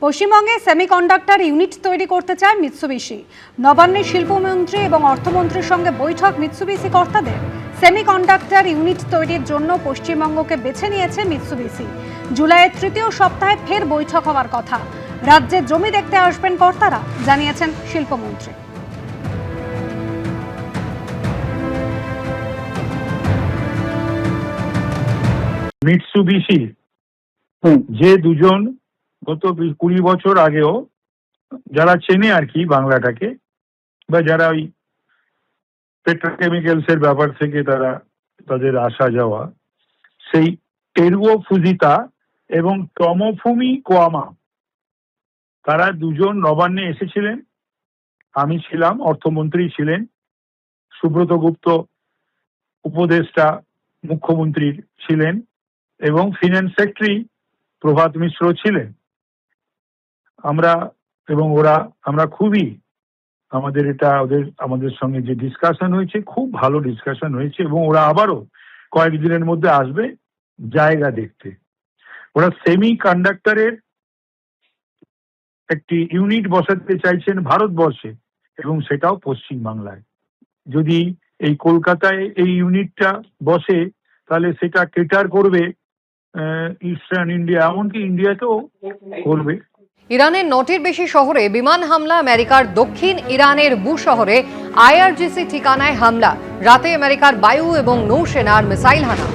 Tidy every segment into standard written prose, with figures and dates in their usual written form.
পশ্চিমবঙ্গে semiconductor unit তৈরি করতে চায় মিৎসুবিশি। নবান্নের শিল্পমন্ত্রী এবং অর্থমন্ত্রীর সঙ্গে বৈঠক মিৎসুবিশি কর্তাদের। সেমিকন্ডাক্টর ইউনিট তৈরির জন্য পশ্চিমবঙ্গকে বেছে নিয়েছে মিৎসুবিশি। জুলাইয়ের তৃতীয় সপ্তাহে ফের বৈঠক হওয়ার কথা। রাজ্যে জমি দেখতে আসবেন কর্তারা, জানিয়েছেন শিল্পমন্ত্রী। মিৎসুবিশি যে দুজন গত 20 বছর আগেও যারা চেনে আর কি বাংলাটাকে, বা যারা ওই পেট্রোকেমিক্যালস এর ব্যাপার থেকে তাদের আসা যাওয়া, সেই টেরুও ফুজিতা এবং টমোফুমি কোয়ামা, তারা দুজন নবান্নে এসেছিলেন। আমি ছিলাম, অর্থমন্ত্রী ছিলেন, সুব্রত গুপ্ত উপদেষ্টা মুখ্যমন্ত্রীর ছিলেন এবং ফিনান্স সেক্রেটারি প্রভাত মিশ্র ছিলেন। আমরা খুবই আমাদের সঙ্গে যে ডিসকাশন হয়েছে, খুব ভালো ডিসকাশন হয়েছে এবং ওরা আবারও কয়েকদিনের মধ্যে আসবে জায়গা দেখতে। ওরা সেমি কন্ডাক্টরের একটি ইউনিট বসাতে চাইছেন ভারতবর্ষে, এবং সেটাও পশ্চিমবাংলায়। যদি এই কলকাতায় এই ইউনিটটা বসে, তাহলে সেটা কেটার করবে ইস্টার্ন ইন্ডিয়া, এমনকি ইন্ডিয়াতেও করবে। ইরানের 9টির বেশি শহরে বিমান হামলা, আমেরিকার দক্ষিণ ইরানের বু শহরে আইআরজিসি ঠিকানায় হামলা, রাতে আমেরিকার বায়ু এবং নৌসেনার মিসাইল হানা।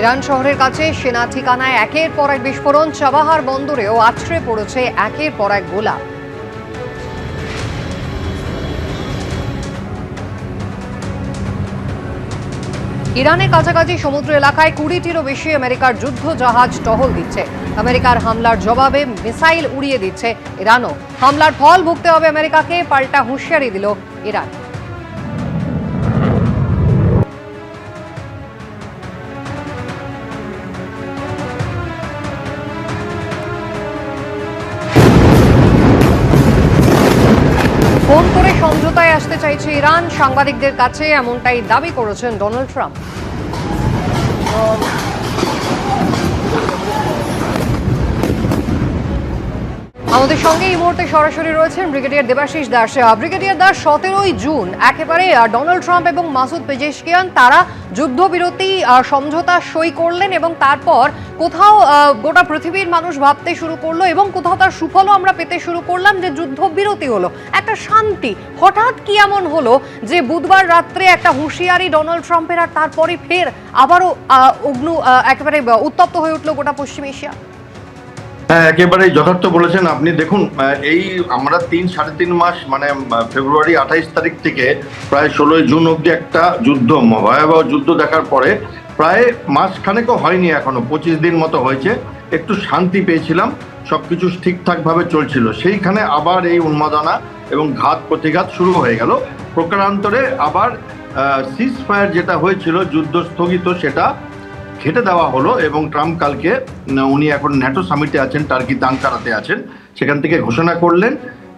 ইরান শহরের কাছে সেনা ঠিকানায় একের পর এক বিস্ফোরণ, চাবাহার বন্দরেও আছড়ে পড়েছে একের পর এক গোলা। ইরানের কাছাকাছি সমুদ্র এলাকায় 20টিরও বেশি আমেরিকার যুদ্ধ জাহাজ টহল দিচ্ছে। আমেরিকার হামলার জবাবে মিসাইল উড়িয়ে দিচ্ছে ইরানও। হামলার ফল ভুগতে হবে আমেরিকাকে, পাল্টা হুঁশিয়ারি দিল ইরান। ফোন করে সমঝোতায় আসতে চাইছে ইরান, সাংবাদিকদের কাছে এমনটাই দাবি করেছেন ডোনাল্ড ট্রাম্প। আমাদের সঙ্গে এই মুহূর্তে সরাসরি রয়েছেন ব্রিগেডিয়ার দেবাশিস দাস। ব্রিগেডিয়ার দাস, 17ই জুন একেবারে ডোনাল্ড ট্রাম্প এবং মাসুদ পেজেশকিয়ান তারা যুদ্ধবিরতি সমঝোতা সই করলেন এবং তারপর কোথাও গোটা পৃথিবীর মানুষ ভাবতে শুরু করলো এবং কোথাও তার সুফলও আমরা পেতে শুরু করলাম যে যুদ্ধবিরতি হলো, একটা শান্তি। হঠাৎ কি এমন হলো যে বুধবার রাত্রে একটা হুঁশিয়ারি ডোনাল্ড ট্রাম্পের, আর তারপরে ফের আবারও একেবারে উত্তপ্ত হয়ে উঠলো গোটা পশ্চিম এশিয়া? হ্যাঁ, একেবারে যথার্থ বলেছেন আপনি। দেখুন, এই আমরা 3-3.5 মাস, মানে ফেব্রুয়ারি 28 তারিখ থেকে প্রায় 16 জুন অবধি একটা ভয়াবহ যুদ্ধ দেখার পরে প্রায় মাসখানেকও হয়নি, এখনো 25 দিন মতো হয়েছে, একটু শান্তি পেয়েছিলাম, সবকিছু ঠিকঠাকভাবে চলছিল। সেইখানে আবার এই উন্মাদনা এবং ঘাত প্রতিঘাত শুরু হয়ে গেল। প্রকারান্তরে আবার সিজ ফায়ার যেটা হয়েছিল, যুদ্ধ স্থগিত, সেটা ঘেটে দেওয়া হলো এবং ট্রাম্প কালকে, উনি এখন ন্যাটো সামিটে আছেন, টার্কিতে আঙ্কারাতে আছেন, সেখান থেকে ঘোষণা করলেন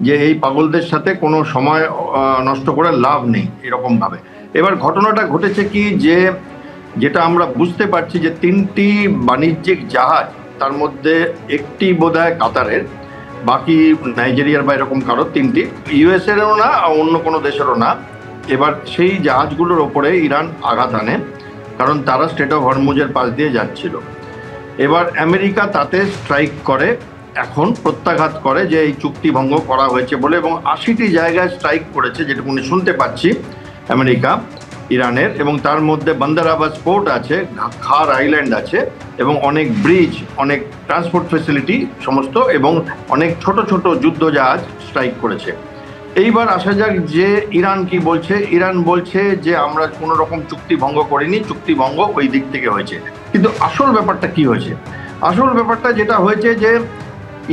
যে এই পাগলদের সাথে কোনো সময় নষ্ট করে লাভ নেই, এরকমভাবে। এবার ঘটনাটা ঘটেছে কি, যেটা আমরা বুঝতে পারছি যে 3টি বাণিজ্যিক জাহাজ, তার মধ্যে একটি বোধহয় কাতারের, বাকি নাইজেরিয়ার বা এরকম কারো 3টি, ইউএসএরও না, অন্য কোনো দেশেরও না। এবার সেই জাহাজগুলোর ওপরে ইরান আঘাত আনে, কারণ তারা স্ট্রেট অফ হরমুজের পাশ দিয়ে যাচ্ছিল। এবার আমেরিকা তাতে স্ট্রাইক করে, এখন প্রত্যাঘাত করে যে এই চুক্তি ভঙ্গ করা হয়েছে বলে, এবং 80টি জায়গায় স্ট্রাইক করেছে যেটুকু শুনতে পাচ্ছি আমেরিকা ইরানের, এবং তার মধ্যে বন্দর আব্বাস পোর্ট আছে, খার আইল্যান্ড আছে, এবং অনেক ব্রিজ, অনেক ট্রান্সপোর্ট ফেসিলিটি সমস্ত, এবং অনেক ছোট ছোট যুদ্ধ জাহাজ স্ট্রাইক করেছে। এইবার আসা যাক যে ইরান কি বলছে। ইরান বলছে যে আমরা কোনো রকম চুক্তি ভঙ্গ করিনি, চুক্তি ভঙ্গ ওই দিক থেকে হয়েছে। কিন্তু আসল ব্যাপারটা কি হয়েছে? আসল ব্যাপারটা যেটা হয়েছে যে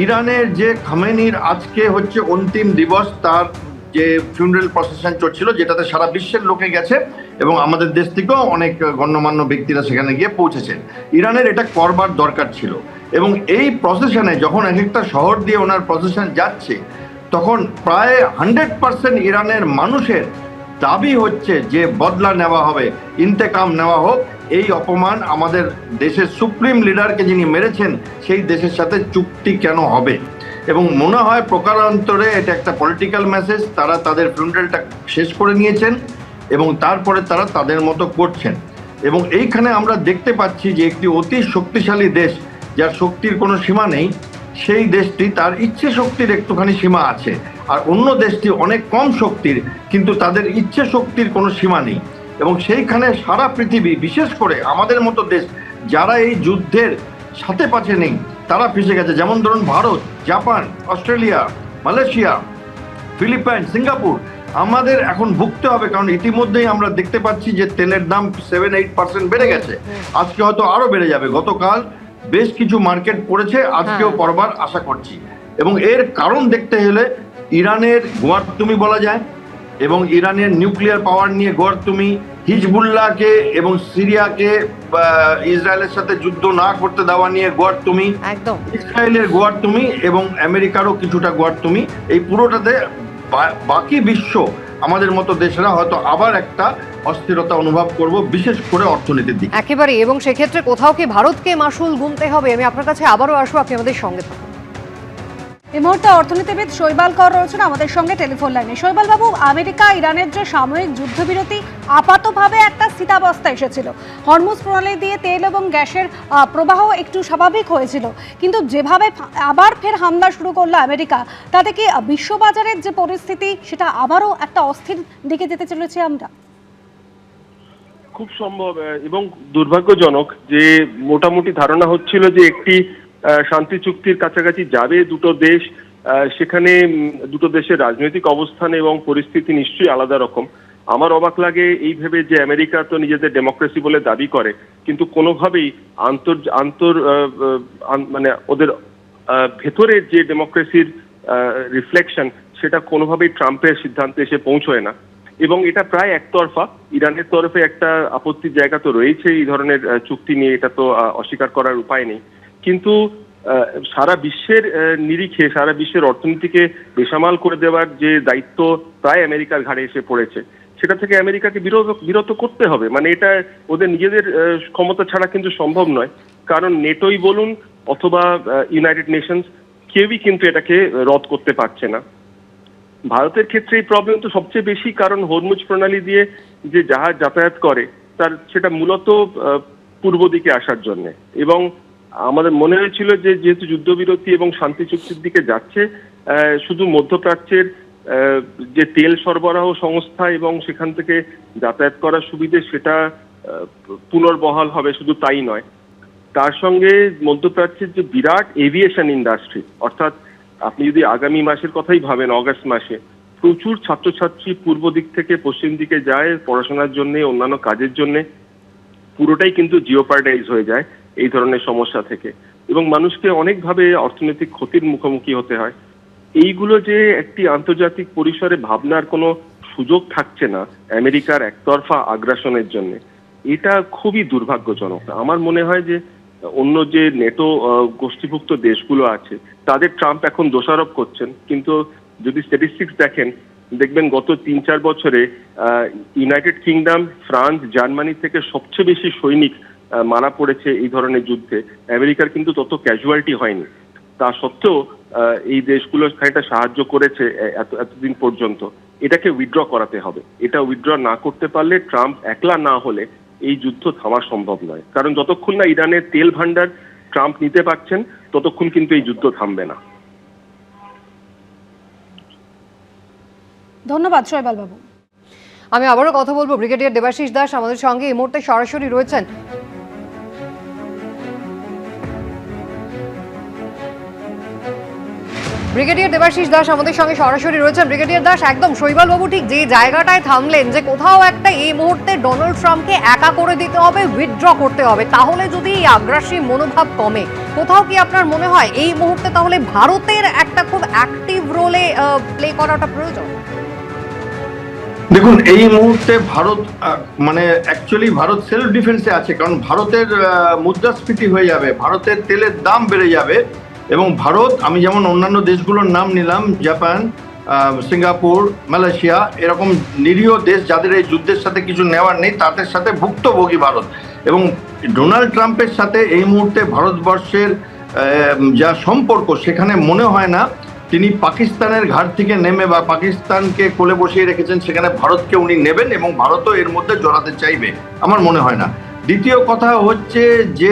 ইরানের যে খামেনির আজকে হচ্ছে অন্তিম দিবস, তার যে ফিউনারেল প্রসেশন চলছিল, যেটাতে সারা বিশ্বের লোকে গেছে এবং আমাদের দেশ থেকেও অনেক গণ্যমান্য ব্যক্তিরা সেখানে গিয়ে পৌঁছেছেন। ইরানের এটা করবার দরকার ছিল, এবং এই প্রসেশনে যখন এক একটা শহর দিয়ে ওনার প্রসেশন যাচ্ছে, তখন প্রায় 100% ইরানের মানুষের দাবি হচ্ছে যে বদলা নেওয়া হবে, ইন্তেকাম নেওয়া হোক। এই অপমান আমাদের দেশের সুপ্রিম লিডারকে যিনি মেরেছেন সেই দেশের সাথে চুক্তি কেন হবে? এবং মনে হয় প্রকারান্তরে এটা একটা পলিটিক্যাল মেসেজ। তারা তাদের ফ্রন্টালটা শেষ করে নিয়েছেন এবং তারপরে তারা তাদের মতো করছেন। এবং এইখানে আমরা দেখতে পাচ্ছি যে একটি অতি শক্তিশালী দেশ, যার শক্তির কোনো সীমা নেই, সেই দেশটি তার ইচ্ছে শক্তির একটুখানি সীমা আছে, আর অন্য দেশটি অনেক কম শক্তির, কিন্তু তাদের ইচ্ছে শক্তির কোনো সীমা নেই। এবং সেইখানে সারা পৃথিবী, বিশেষ করে আমাদের মতো দেশ যারা এই যুদ্ধের সাথে পাশে নেই, তারা ফেসে গেছে। যেমন ধরুন Bharat, Japan, Australia, Malaysia, Philippines, Singapore. আমাদের এখন ভুগতে হবে, কারণ ইতিমধ্যেই আমরা দেখতে পাচ্ছি যে তেলের দাম 7-8% বেড়ে গেছে। আজকে হয়তো আরো বেড়ে যাবে। গতকাল বেশ কিছু মার্কেট পড়েছে, আজকেও পড়বার আশা করছি। এবং এর কারণ দেখতে হলে ইরানের গোয়ার্তুমি বলা যায়, এবং ইরানের নিউক্লিয়ার পাওয়ার নিয়ে গোয়ার্তুমি, হিজবুল্লাহকে এবং সিরিয়াকে ইসরায়েলের সাথে যুদ্ধ না করতে দেওয়া নিয়ে গোয়ার্তুমি, একদম ইসরায়েলের গোয়ার্তুমি এবং আমেরিকারও কিছুটা গোয়ার্তুমি। এই পুরোটাতে বাকি বিশ্ব, আমাদের মতো দেশেরা হয়তো আবার একটা অস্থিরতা অনুভব করব, বিশেষ করে অর্থনীতির দিকে। একেবারে। এবং সেক্ষেত্রে কোথাও কি ভারতকে মাসুল গুনতে হবে? আমি আপনার কাছে আবারও আসবো, আপনি আমাদের সঙ্গে থাকুন। এই মুহূর্তে অর্থনীতিবিদ শৈবাল কর রয়েছেন আমাদের সঙ্গে টেলিফোন লাইনে। শৈবাল বাবু, আমেরিকা ইরানের যে সাময়িক যুদ্ধবিরতি আপাতভাবে একটা স্থিতাবস্থা এসেছিল, হরমুজ প্রণালী দিয়ে তেল এবং গ্যাসের প্রবাহ একটু স্বাভাবিক হয়েছিল, কিন্তু যেভাবে আবার ফের হামলা শুরু করলো আমেরিকা, তাতে কি বিশ্ববাজারের যে পরিস্থিতি সেটা আবারও একটা অস্থির দিকে যেতে চলেছে আমরা? খুব সম্ভব, এবং দুর্ভাগ্যজনক যে মোটামুটি ধারণা হচ্ছিল যে একটি শান্তি চুক্তির কাছাকাছি যাবে দুটো দেশ। সেখানে দুটো দেশের রাজনৈতিক অবস্থান এবং পরিস্থিতি নিশ্চয়ই আলাদা রকম। আমার অবাক লাগে এই ভেবে যে আমেরিকা তো নিজেদের ডেমোক্রেসি বলে দাবি করে, কিন্তু কোনোভাবেই মানে ওদের ভেতরের যে ডেমোক্রেসির রিফ্লেকশন, সেটা কোনোভাবেই ট্রাম্পের সিদ্ধান্তে এসে পৌঁছয় না। এবং এটা প্রায় একতরফা। ইরানের তরফে একটা আপত্তির জায়গা তো রয়েছে এই ধরনের চুক্তি নিয়ে, এটা তো অস্বীকার করার উপায় নেই। কিন্তু সারা বিশ্বের নিরিখে সারা বিশ্বের অর্থনীতিকে বেসামাল করে দেওয়ার যে দায়িত্ব প্রায় আমেরিকার ঘাড়ে এসে পড়েছে, সেটা থেকে আমেরিকাকে বিরত করতে হবে। মানে এটা ওদের নিজেদের ক্ষমতা ছাড়া কিন্তু সম্ভব নয়, কারণ নেটোই বলুন অথবা ইউনাইটেড নেশনস, কেউই কিন্তু এটাকে রদ করতে পারছে না। ভারতের ক্ষেত্রে এই প্রবলেম তো সবচেয়ে বেশি, কারণ হরমুজ প্রণালী দিয়ে যে জাহাজ যাতায়াত করে সেটা মূলত পূর্ব দিকে আসার জন্য। এবং আমাদের মনে হয়েছিল যে যেহেতু যুদ্ধবিরতি এবং শান্তি চুক্তির দিকে যাচ্ছে, শুধু মধ্যপ্রাচ্যের যে তেল সরবরাহ সংস্থা এবং সেখান থেকে যাতায়াত করার সুবিধে সেটা পুনর্বহাল হবে, শুধু তাই নয়, তার সঙ্গে মধ্যপ্রাচ্যের যে বিরাট এভিয়েশন ইন্ডাস্ট্রি, অর্থাৎ আপনি যদি আগামী মাসের কথাই ভাবেন, অগাস্ট মাসে প্রচুর ছাত্রছাত্রী পূর্ব দিক থেকে পশ্চিম দিকে যায় পড়াশোনার জন্য, অন্যান্য কাজের জন্য, পুরোটাই কিন্তু জিওপার্ডাইজ হয়ে যায় এই ধরনের সমস্যা থেকে, এবং মানুষকে অনেকভাবে অর্থনৈতিক ক্ষতির মুখোমুখি হতে হয়। এইগুলো যে একটি আন্তর্জাতিক পরিসরে ভাবনার কোনো সুযোগ থাকছে না আমেরিকার একতরফা আগ্রাসনের জন্য, এটা খুবই দুর্ভাগ্যজনক। আমার মনে হয় যে অন্য যে নেটো গোষ্ঠীভুক্ত দেশগুলো আছে তাদের ট্রাম্প এখন দোষারোপ করছেন, কিন্তু যদি স্ট্যাটিস্টিক্স দেখবেন গত 3-4 বছরে ইউনাইটেড কিংডম, ফ্রান্স, জার্মানি থেকে সবচেয়ে বেশি সৈনিক মারা পড়েছে এই ধরনের যুদ্ধে। আমেরিকার কিন্তু তত ক্যাজুয়ালিটি হয়নি। তা সত্ত্বেও এই দেশগুলো খানিকটা সাহায্য করেছে এতদিন পর্যন্ত। এটাকে উইথড্র করাতে হবে। এটা উইথড্র না করতে পারলে, ট্রাম্প একলা না হলে এই যুদ্ধ থামা সম্ভব নয়। কারণ যতক্ষণ না ইরানের তেল ভান্ডার ট্রাম্প নিতে পারছেন, ততক্ষণ কিন্তু এই যুদ্ধ থামবে না। ধন্যবাদ শৈবাল বাবু। আমি আবারও কথা বলবো ব্রিগেডিয়ার দেবাশিস দাস আমাদের সঙ্গে এই মুহূর্তে সরাসরি রয়েছেন। ব্রিগেডিয়ার দেবাশিস দাস আমাদের সঙ্গে সরাসরি রয়েছেন। ব্রিগেডিয়ার দাস, একদম শৈবাল বাবু ঠিক যে জায়গাটায় থামলেন, যে কোথাও একটা এই মুহূর্তে ডোনাল্ড ট্রাম্পকে একা করে দিতে হবে, উইথড্র করতে হবে, তাহলে যদি এই আগ্রাসী মনোভাব কমে, কোথাও কি আপনার মনে হয় এই মুহূর্তে তাহলে ভারতের একটা খুব অ্যাক্টিভ রোলে প্লে করাটা প্রয়োজন? দেখুন, এই মুহূর্তে ভারত মানে অ্যাকচুয়ালি ভারত সেলফ ডিফেন্সে আছে, কারণ ভারতের মুদ্রাস্ফীতি হয়ে যাবে, ভারতের তেলের দাম বেড়ে যাবে, এবং ভারত, আমি যেমন অন্যান্য দেশগুলোর নাম নিলাম, জাপান, সিঙ্গাপুর, মালয়েশিয়া, এরকম নিরীহ দেশ যাদের এই যুদ্ধের সাথে কিছু নেওয়ার নেই, তাদের সাথে ভুক্তভোগী ভারত। এবং ডোনাল্ড ট্রাম্পের সাথে এই মুহূর্তে ভারতবর্ষের যা সম্পর্ক, সেখানে মনে হয় না তিনি পাকিস্তানের ঘাট থেকে নেমে বা পাকিস্তানকে কোলে বসিয়ে রেখেছেন, সেখানে ভারতকে উনি নেবেন এবং ভারতও এর মধ্যে জড়াতে চাইবে, আমার মনে হয় না। দ্বিতীয় কথা হচ্ছে যে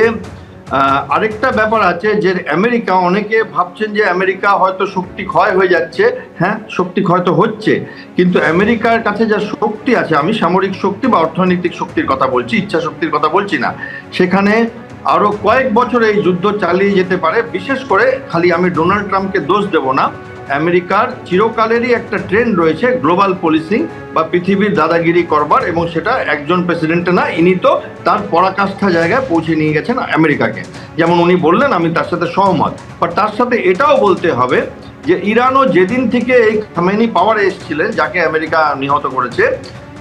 আরেকটা ব্যাপার আছে যে আমেরিকা, অনেকে ভাবছেন যে আমেরিকা হয়তো শক্তি ক্ষয় হয়ে যাচ্ছে। হ্যাঁ, শক্তি ক্ষয় তো হচ্ছে, কিন্তু আমেরিকার কাছে যা শক্তি আছে, আমি সামরিক শক্তি বা অর্থনৈতিক শক্তির কথা বলছি, ইচ্ছা শক্তির কথা বলছি না, সেখানে আরো কয়েক বছর এই যুদ্ধ চালিয়ে যেতে পারে। বিশেষ করে খালি আমি ডোনাল্ড ট্রাম্পকে দোষ দেব না, আমেরিকার চিরকালেরই একটা ট্রেন্ড রয়েছে গ্লোবাল পলিসিং বা পৃথিবীর দাদাগিরি করবার, এবং সেটা একজন প্রেসিডেন্টে না, ইনি তো তার পরাকাষ্ঠা জায়গায় পৌঁছে নিয়ে গেছেন আমেরিকাকে। যেমন উনি বললেন, আমি তার সাথে সহমত, বাট তার সাথে এটাও বলতে হবে যে ইরানও যেদিন থেকে এই খামেনি পাওয়ারে এসেছিলেন, যাকে আমেরিকা নিহত করেছে,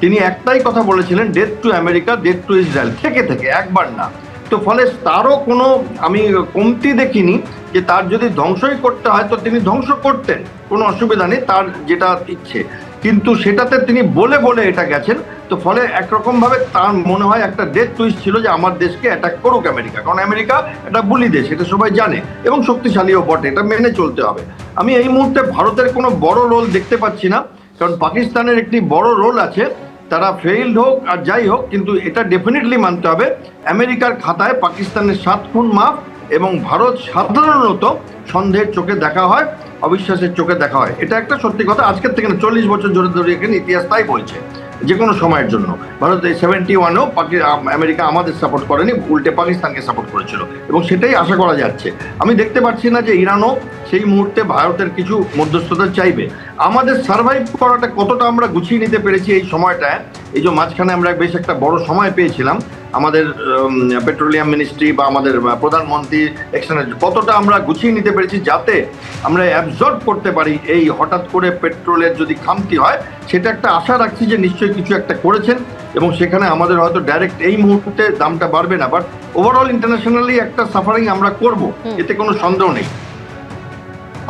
তিনি একটাই কথা বলেছিলেন, death to America, death two Israel, থেকে একবার না। তো ফলে তারও কোনো আমি কমতি দেখিনি যে তার যদি ধ্বংসই করতে হয় তো তিনি ধ্বংস করতেন, কোনো অসুবিধা নেই, তার যেটা ইচ্ছে। কিন্তু সেটাতে তিনি বলে বলে এটা গেছেন। তো ফলে একরকমভাবে তার মনে হয় একটা ডেথ টুইস্ট ছিল যে আমার দেশকে অ্যাটাক করুক আমেরিকা, কারণ আমেরিকা একটা বুলি দেশ, এটা সবাই জানে এবং শক্তিশালীও বটে, এটা মেনে চলতে হবে। আমি এই মুহূর্তে ভারতের কোনো বড় রোল দেখতে পাচ্ছি না, কারণ পাকিস্তানের একটি বড় রোল আছে। তারা ফেইল্ড হোক আর যাই হোক, কিন্তু এটা ডেফিনেটলি মানতে হবে আমেরিকার খাতায় পাকিস্তানের 7 খুন মাফ, এবং ভারত সাধারণত সন্দেহের চোখে দেখা হয়, অবিশ্বাসের চোখে দেখা হয়। এটা একটা সত্যি কথা, আজকের থেকে না, 40 বছর ধরে এখানে ইতিহাস তাই বলছে। যে কোনো সময়ের জন্য ভারত এই 71-এও আমেরিকা আমাদের সাপোর্ট করেনি, উল্টে পাকিস্তানকে সাপোর্ট করেছিল, এবং সেটাই আশা করা যাচ্ছে। আমি দেখতে পাচ্ছি না যে ইরানও সেই মুহূর্তে ভারতের কিছু মধ্যস্থতা চাইবে। আমাদের সার্ভাইভ করাটা কতটা আমরা গুছিয়ে নিতে পেরেছি এই সময়টায়, এই যে মাঝখানে আমরা বেশ একটা বড় সময় পেয়েছিলাম, আমাদের পেট্রোলিয়াম মিনিস্ট্রি বা আমাদের প্রধানমন্ত্রী এক্সচেঞ্জ কতটা আমরা গুছিয়ে নিতে পেরেছি, যাতে আমরা অ্যাবজর্ব করতে পারি এই হঠাৎ করে পেট্রোলের যদি খামতি হয়। সেটা একটা আশা রাখছি যে নিশ্চয়ই কিছু একটা করেছেন, এবং সেখানে আমাদের হয়তো ডাইরেক্ট এই মুহূর্তে দামটা বাড়বে না, বাট ওভারঅল ইন্টারন্যাশনালি একটা সাফারিং আমরা করব, এতে কোনো সন্দেহ নেই।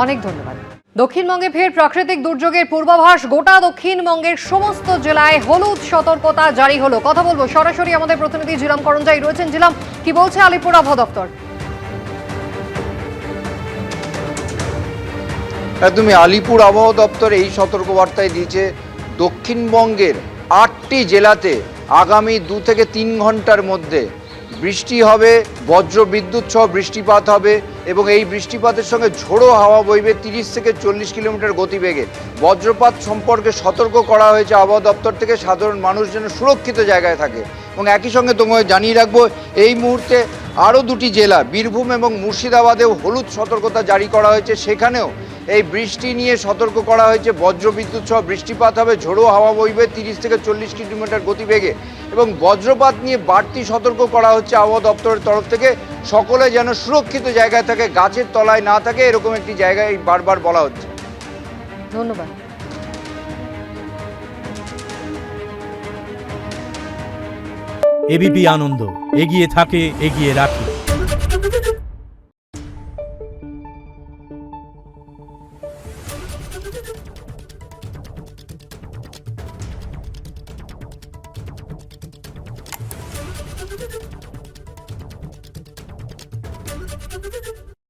অনেক ধন্যবাদ। দক্ষিণবঙ্গে ফের প্রাকৃতিক দুর্যোগের পূর্বাভাস, গোটা দক্ষিণবঙ্গের সমস্ত জেলায় হলুদ সতর্কতা জারি হলো। কথা বলবো সরাসরি আমাদের প্রতিনিধি জিলাম করঞ্জাই রয়েছেন। জিলাম, কি বলছে আলিপুর আবহাওয়া দপ্তর? একদমই, আলিপুর আবহাওয়া দপ্তর এই সতর্কবার্তায় দিয়েছে দক্ষিণবঙ্গের 8টি জেলাতে আগামী 2 থেকে 3 ঘন্টার মধ্যে বৃষ্টি হবে, বজ্র বিদ্যুৎ সহ বৃষ্টিপাত হবে, এবং এই বৃষ্টিপাতের সঙ্গে ঝোড়ো হাওয়া বইবে 30 থেকে 40 কিলোমিটার গতিবেগে। বজ্রপাত সম্পর্কে সতর্ক করা হয়েছে আবহাওয়া দপ্তর থেকে, সাধারণ মানুষ যেন সুরক্ষিত জায়গায় থাকে। এবং একই সঙ্গে তোমায় জানিয়ে রাখবো, এই মুহূর্তে আরও 2টি জেলা বীরভূম এবং মুর্শিদাবাদেও হলুদ সতর্কতা জারি করা হয়েছে। সেখানেও এই বৃষ্টি নিয়ে সতর্ক করা হয়েছে, বজ্রবিদ্যুৎ সহ বৃষ্টিপাত হবে, ঝোড়ো হাওয়া বইবে 30 থেকে 40 কিলোমিটার গতিবেগে, এবং বজ্রপাত নিয়ে বাড়তি সতর্ক করা হচ্ছে আবহাওয়া দপ্তরের তরফ থেকে। সকলে যেন সুরক্ষিত জায়গায় থাকে, গাছের তলায় না থাকে, এরকম একটি জায়গায় বারবার বলা হচ্ছে। ধন্যবাদ। এবিপি আনন্দ, এগিয়ে থাকে, এগিয়ে রাখে।